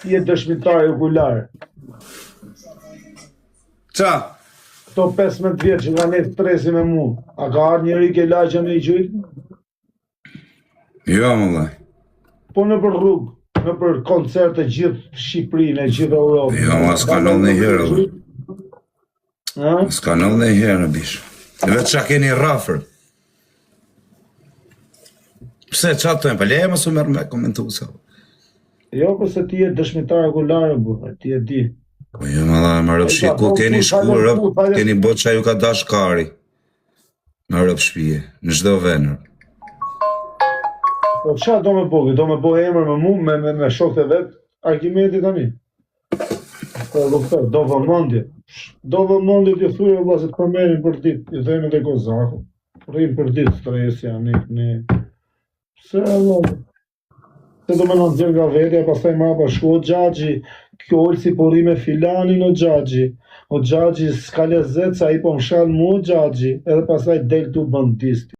Ti je dëshmitar regular. Qa? Këto 15 vjetë që ka ne stresi me mu, a ka ardhë njëri ke laqja me i gjytë? Jo, më dhe. Po në për rrugë, në për koncerte gjithë Shqipërinë, gjithë Europë. Jo, ma s'ka nëllë në herë, dhe. S'ka nëllë në herë në bishë. E vetë qa keni rafër. Pse qa të tojnë, pa leje më su mërë me komentu sa. Jo, përse ti je dëshmitar regulare, burë, ti e di. Po jo, më dhe, më rëpë shpije, ku keni shku rëpë, keni bot qa ju ka dash kari. Më rëpë shpije, në gjdo venër. Po qa do me bogi, do me bo emër me mu, me shokët e vetë, Arkimedi tani. Po lukëtër, do vëmëndje. Do vëmëndje t'ju thujë, vëlla, se të përmerin për ditë, i dhejnë dhe Kozakë. Rrinë për ditë, stresja, ne. Se vëlla. Se do me në nëzirë nga vetja, pastaj ma pa shku, o gjagji, kjo olë si pori me filanin o gjagji. O gjagji s'ka lezet, sa i po më shalë mu o gjagji, edhe pastaj del t'u bëndisti.